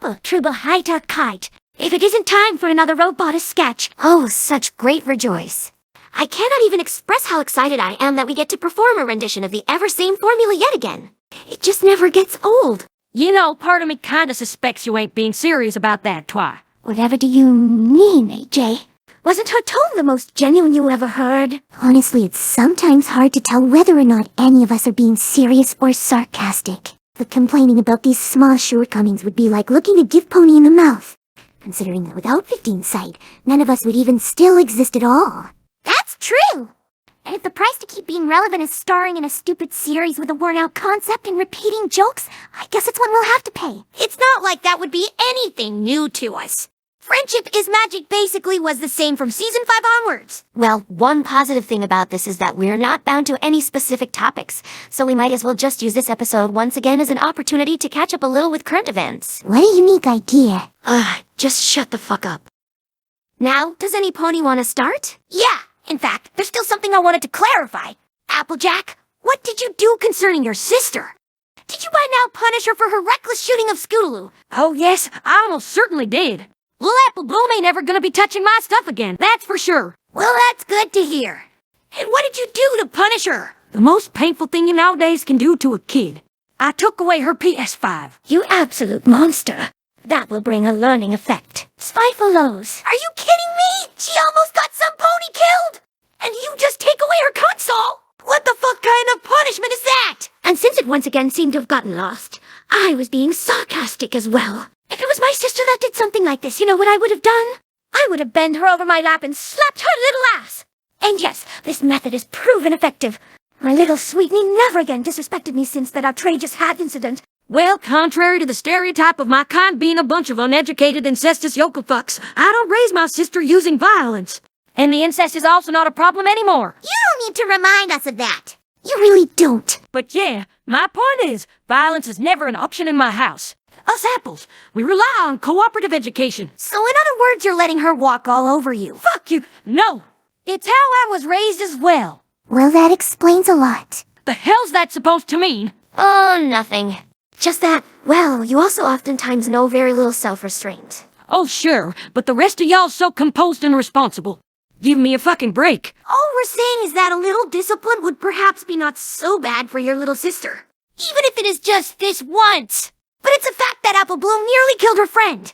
Apple, Truba, Haita, Kite. If it isn't time for another robot sketch. Oh, such great rejoice. I cannot even express how excited I am that we get to perform a rendition of the ever-same formula yet again. It just never gets old. You know, part of me kinda suspects you ain't being serious about that, Twi. Whatever do you mean, AJ? Wasn't her tone the most genuine you ever heard? Honestly, it's sometimes hard to tell whether or not any of us are being serious or sarcastic. But complaining about these small shortcomings would be like looking a gift pony in the mouth. Considering that without 15's sight, none of us would even still exist at all. That's true! And if the price to keep being relevant is starring in a stupid series with a worn-out concept and repeating jokes, I guess it's one we'll have to pay. It's not like that would be anything new to us. Friendship is Magic basically was the same from Season 5 onwards. Well, one positive thing about this is that we're not bound to any specific topics, so we might as well just use this episode once again as an opportunity to catch up a little with current events. What a unique idea. Just shut the fuck up. Now, does any pony want to start? Yeah, in fact, there's still something I wanted to clarify. Applejack, what did you do concerning your sister? Did you by now punish her for her reckless shooting of Scootaloo? Oh yes, I almost certainly did. Little Apple Bloom ain't ever gonna be touching my stuff again, that's for sure. Well, that's good to hear. And what did you do to punish her? The most painful thing you nowadays can do to a kid. I took away her PS5. You absolute monster. That will bring a learning effect. Spiteful Lowe's. Are you kidding me? She almost got some pony killed! And you just take away her console? What the fuck kind of punishment is that? And since it once again seemed to have gotten lost, I was being sarcastic as well. If it was my sister that did something like this, you know what I would have done? I would have bent her over my lap and slapped her little ass. And yes, this method is proven effective. My little sweetie never again disrespected me since that outrageous hat incident. Well, contrary to the stereotype of my kind being a bunch of uneducated, incestuous yokel fucks, I don't raise my sister using violence. And the incest is also not a problem anymore. You don't need to remind us of that. You really don't. But yeah, my point is, violence is never an option in my house. Us apples, we rely on cooperative education. So in other words, you're letting her walk all over you. Fuck you! No! It's how I was raised as well. Well, that explains a lot. The hell's that supposed to mean? Oh, nothing. Just that, well, you also oftentimes know very little self-restraint. Oh, sure, but the rest of y'all so composed and responsible. Give me a fucking break. All we're saying is that a little discipline would perhaps be not so bad for your little sister. Even if it is just this once. But it's a fact that Apple Bloom nearly killed her friend.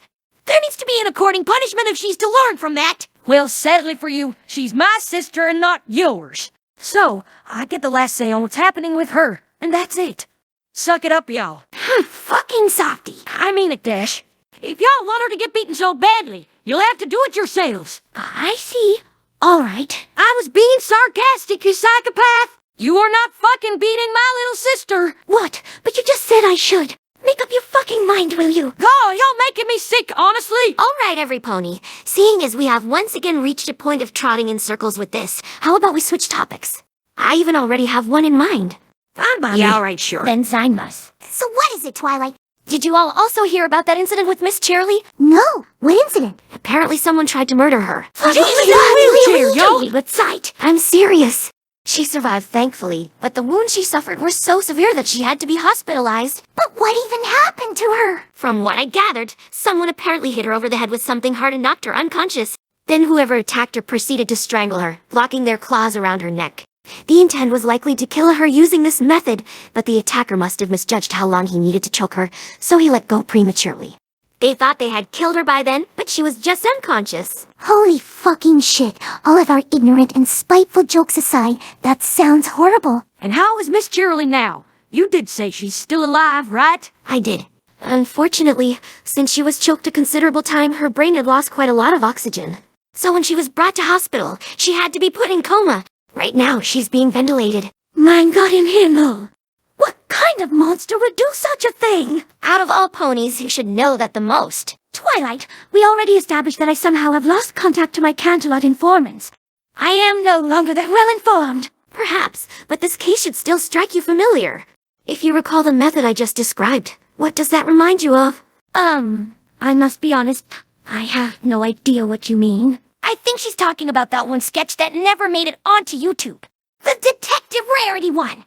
There needs to be an according punishment if she's to learn from that. Well, sadly for you, she's my sister and not yours. So, I get the last say on what's happening with her, and that's it. Suck it up, y'all. Fucking softy. I mean it, Dash. If y'all want her to get beaten so badly, you'll have to do it yourselves. I see. All right. I was being sarcastic, you psychopath. You are not fucking beating my little sister. What? But you just said I should. Make up your fucking mind, will you? God, y'all making me sick, honestly. All right, every pony. Seeing as we have once again reached a point of trotting in circles with this, how about we switch topics? I even already have one in mind. Fine by me. Yeah, all right, sure. Then sign must. So what is it, Twilight? Did you all also hear about that incident with Miss Cheerily? No. What incident? Apparently someone tried to murder her. She's in a wheelchair, yo! With sight. I'm serious. She survived, thankfully, but the wounds she suffered were so severe that she had to be hospitalized. But what even happened to her? From what I gathered, someone apparently hit her over the head with something hard and knocked her unconscious. Then whoever attacked her proceeded to strangle her, locking their claws around her neck. The intent was likely to kill her using this method, but the attacker must have misjudged how long he needed to choke her, so he let go prematurely. They thought they had killed her by then, but she was just unconscious. Holy fucking shit. All of our ignorant and spiteful jokes aside, that sounds horrible. And how is Miss Cheerily now? You did say she's still alive, right? I did. Unfortunately, since she was choked a considerable time, her brain had lost quite a lot of oxygen. So when she was brought to hospital, she had to be put in coma. Right now, she's being ventilated. Mein Gott im Himmel! What kind of monster would do such a thing? Out of all ponies, you should know that the most. Twilight, we already established that I somehow have lost contact to my Canterlot informants. I am no longer that well informed. Perhaps, but this case should still strike you familiar. If you recall the method I just described, what does that remind you of? I must be honest, I have no idea what you mean. I think she's talking about that one sketch that never made it onto YouTube. The Detective Rarity one.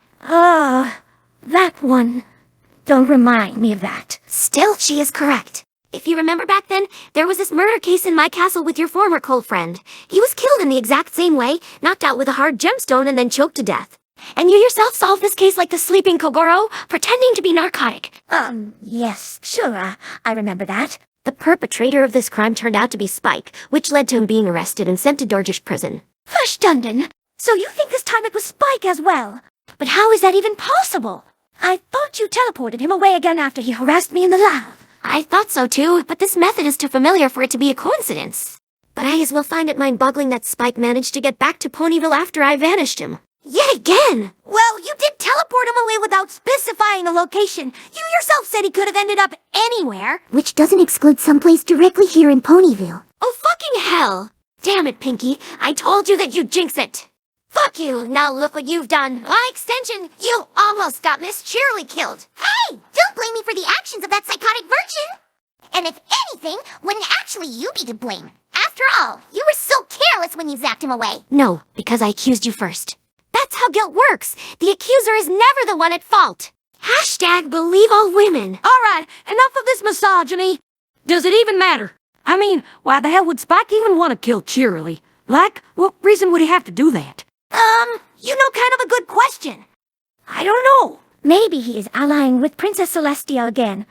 That one. Don't remind me of that. Still, she is correct. If you remember back then, there was this murder case in my castle with your former cult friend. He was killed in the exact same way, knocked out with a hard gemstone and then choked to death. And you yourself solved this case like the sleeping Kogoro, pretending to be narcotic. Yes, sure, I remember that. The perpetrator of this crime turned out to be Spike, which led to him being arrested and sent to Dorjish prison. Verstanden. So you think this time it was Spike as well? But how is that even possible? I thought you teleported him away again after he harassed me in the lab. I thought so too, but this method is too familiar for it to be a coincidence. But I as well find it mind-boggling that Spike managed to get back to Ponyville after I vanished him. Yet again! Well, you did teleport him away without specifying a location. You yourself said he could have ended up anywhere. Which doesn't exclude someplace directly here in Ponyville. Oh, fucking hell! Damn it, Pinky. I told you that you'd jinx it. Fuck you. Now look what you've done. By extension, you almost got Miss Cheerily killed. Hey! Don't blame me for the actions of that psychotic virgin! And if anything, wouldn't actually you be to blame? After all, you were so careless when you zapped him away. No, because I accused you first. That's how guilt works. The accuser is never the one at fault. Hashtag believe all women. Alright, enough of this misogyny. Does it even matter? I mean, why the hell would Spike even want to kill Cheerily? Like, what reason would he have to do that? Kind of a good question. I don't know. Maybe he is allying with Princess Celestia again.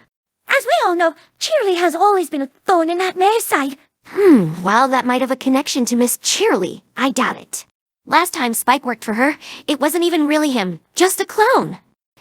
As we all know, Cheerily has always been a thorn in that mare's side. Well, that might have a connection to Miss Cheerily. I doubt it. Last time Spike worked for her, it wasn't even really him, just a clone.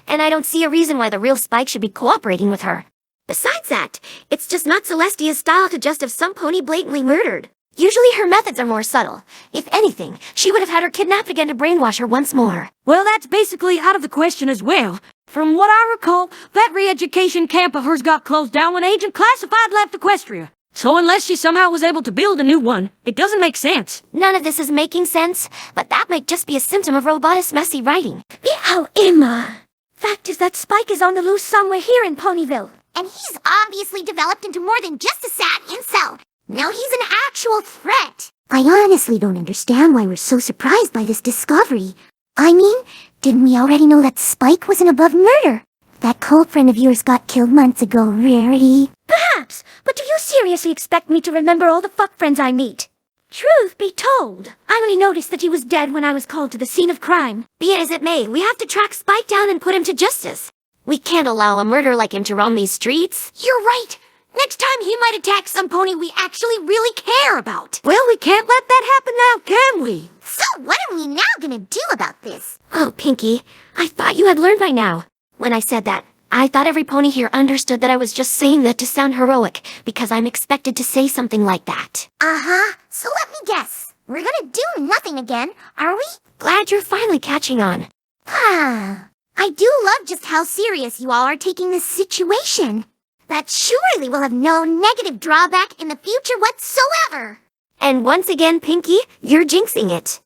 And I don't see a reason why the real Spike should be cooperating with her. Besides that, it's just not Celestia's style to just have some pony blatantly murdered. Usually her methods are more subtle. If anything, she would have had her kidnapped again to brainwash her once more. Well, that's basically out of the question as well. From what I recall, that re-education camp of hers got closed down when Agent Classified left Equestria. So unless she somehow was able to build a new one, it doesn't make sense. None of this is making sense, but that might just be a symptom of Robotus' messy writing. How Emma. Fact is that Spike is on the loose somewhere here in Ponyville. And he's obviously developed into more than just a sad incel. Now he's an actual threat. I honestly don't understand why we're so surprised by this discovery. I mean, didn't we already know that Spike wasn't above murder? That cult friend of yours got killed months ago, Rarity. Perhaps, but do you seriously expect me to remember all the fuck friends I meet? Truth be told, I only noticed that he was dead when I was called to the scene of crime. Be it as it may, we have to track Spike down and put him to justice. We can't allow a murderer like him to roam these streets. You're right. Next time he might attack some pony we actually really care about. Well, we can't let that happen now, can we? So what are we now gonna do about this? Oh, Pinky, I thought you had learned by now. When I said that, I thought every pony here understood that I was just saying that to sound heroic, because I'm expected to say something like that. Uh-huh. So let me guess. We're gonna do nothing again, are we? Glad you're finally catching on. I do love just how serious you all are taking this situation. That surely will have no negative drawback in the future whatsoever. And once again, Pinky, you're jinxing it.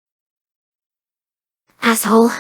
Asshole.